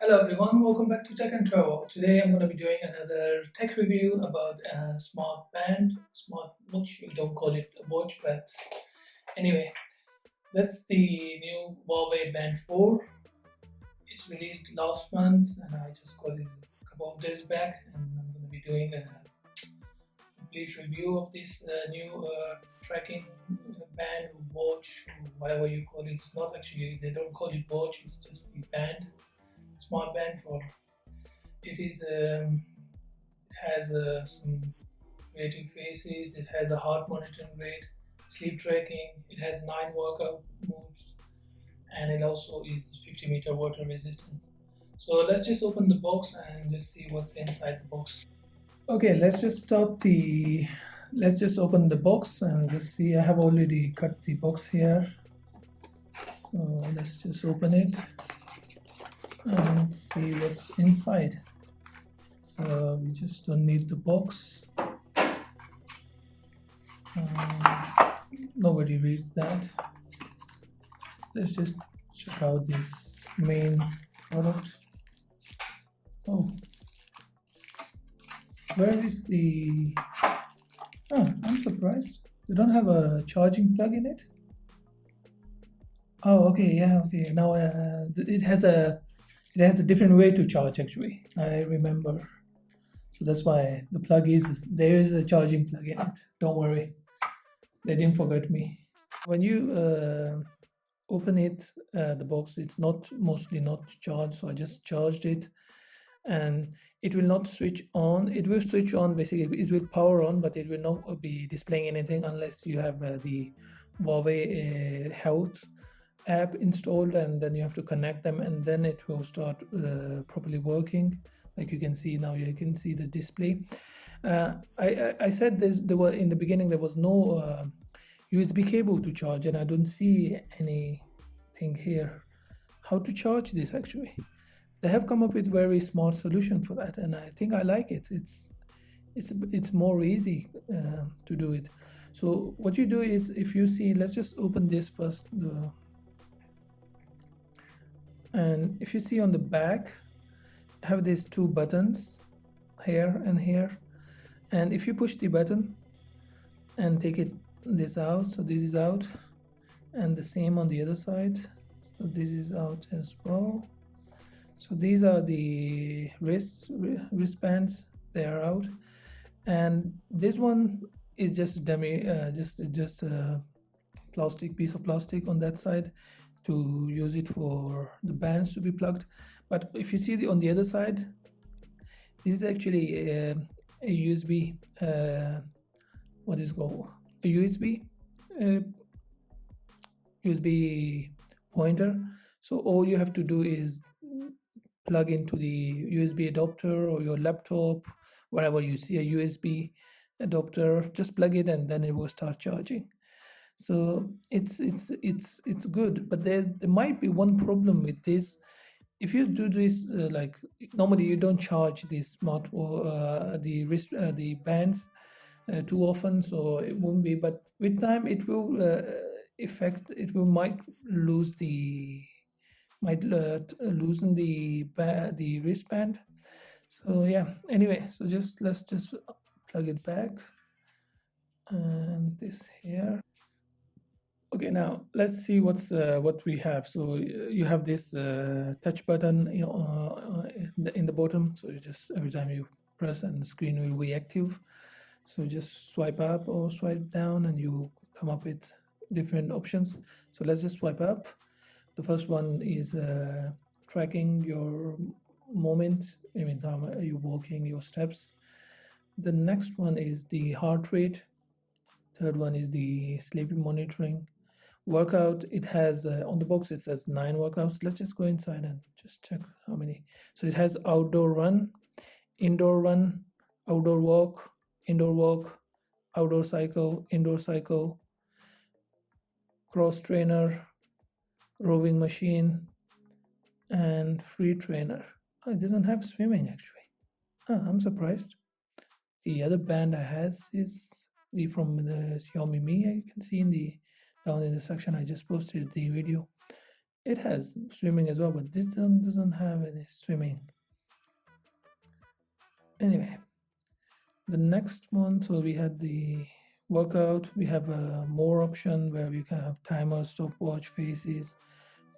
Hello everyone, welcome back to Tech and Travel. Today I'm going to be doing another tech review about a smart band, smart watch. We don't call it a watch, but anyway, that's the new Huawei Band 4. It's released last month and I just got it a couple of days back, and I'm going to be doing a complete review of this new tracking band or watch, or whatever you call it. It's not actually, they don't call it watch, it's just the band, smart band for it is has some rating phases. It has a heart monitoring rate, sleep tracking. It has 9 workout modes, and it also is 50-meter water resistant. So let's just open the box and just see what's inside the box. Okay, let's just open the box and just see. I have already cut the box here, so let's just open it and see what's inside. So we just don't need the box. Nobody reads that. Let's just check out this main product. Oh, where is the... Oh, I'm surprised. They don't have a charging plug in it. Oh, okay, yeah, okay. Now it has a different way to charge actually. I remember. So that's why the plug is there is a charging plug in it. Don't worry, they didn't forget me. When you open it, the box, it's mostly not charged, so I just charged it, and it will not switch on. It will switch on, basically it will power on, but it will not be displaying anything unless you have the Huawei Health app installed, and then you have to connect them, and then it will start properly working. Like you can see now, you can see the display. I said there were in the beginning there was no USB cable to charge, and I don't see anything here how to charge this. Actually, they have come up with very smart solution for that, and I think I like it. It's more easy to do it. So what you do is, if you see, let's just open this first, and if you see on the back, I have these two buttons here and here, and if you push the button and take this out, so this is out, and the same on the other side, so this is out as well. So these are the wristbands, they are out, and this one is just a dummy, just a piece of plastic on that side to use it for the bands to be plugged. But if you see on the other side, this is actually a USB, what is it called? A USB pointer. So all you have to do is plug into the USB adapter, or your laptop, wherever you see a USB adapter, just plug it and then it will start charging. So it's good, but there might be one problem with this. If you do this, like normally you don't charge the smart or the bands too often, so it won't be. But with time, it will might lose the might loosen the wristband. So yeah. Anyway, so let's just plug it back, and this here. Okay, now let's see what we have. So you have this touch button, in the bottom. So you just, every time you press, and the screen will be active. So just swipe up or swipe down, and you come up with different options. So let's just swipe up. The first one is tracking your movement. It means how are you walking, your steps. The next one is the heart rate. Third one is the sleep monitoring. Workout, it has on the box it says 9 workouts. Let's just go inside and just check how many. So it has outdoor run, outdoor walk, outdoor cycle, indoor cycle, cross trainer, rowing machine, and free trainer. Oh, it doesn't have swimming actually. I'm surprised. The other band I has is from the Xiaomi Mi. You can see down in the section I just posted the video. It has swimming as well, but this one doesn't have any swimming. Anyway, the next one, so we had the workout. We have a more option where we can have timer, stopwatch, faces,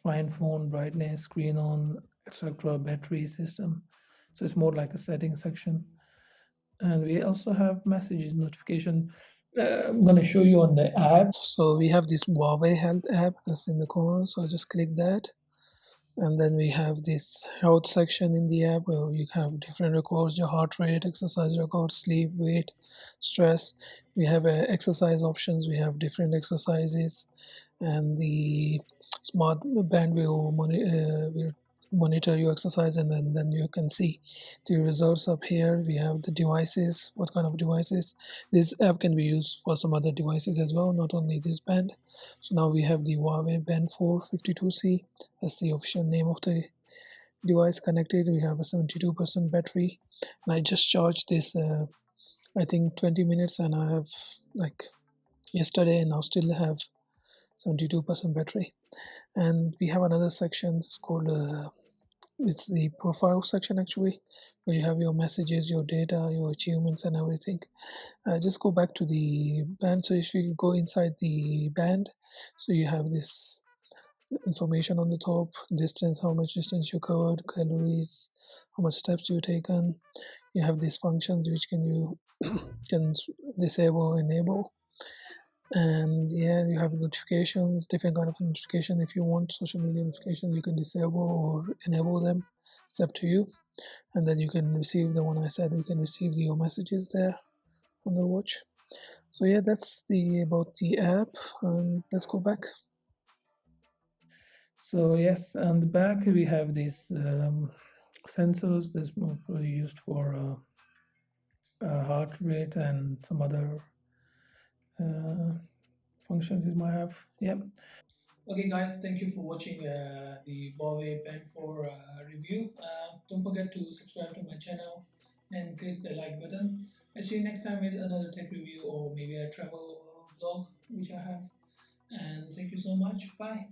find phone, brightness, screen on, etc. Battery system. So it's more like a setting section. And we also have messages notification. I'm going to show you on the app. So we have this Huawei Health app that's in the corner. So just click that. And then we have this health section in the app where you have different records, your heart rate, exercise records, sleep, weight, stress. We have exercise options. We have different exercises, and the smart band will monitor your exercise, and then you can see the results up here. We have the devices, what kind of devices. This app can be used for some other devices as well, not only this band. So now we have the Huawei Band 452C. That's the official name of the device connected. We have a 72% battery, and I just charged this I think 20 minutes, and I have like yesterday, and now still have 72% battery. And we have another section, it's called it's the profile section actually, where you have your messages, your data, your achievements, and everything. Just go back to the band. So if you go inside the band, so you have this information on the top: distance, how much distance you covered, calories, how much steps you taken. You have these functions which can you can disable or enable. And yeah, you have notifications, different kind of notification. If you want social media notification, you can disable or enable them. It's up to you. And then you can receive the one I said, you can receive your messages there on the watch. So yeah, that's the about the app. Let's go back. So yes, on the back we have these sensors. This mostly used for heart rate and some other uh, functions it might have. Yep. Okay, guys, thank you for watching the Huawei Band 4 review. Don't forget to subscribe to my channel and click the like button. I'll see you next time with another tech review or maybe a travel vlog, which I have. And thank you so much. Bye.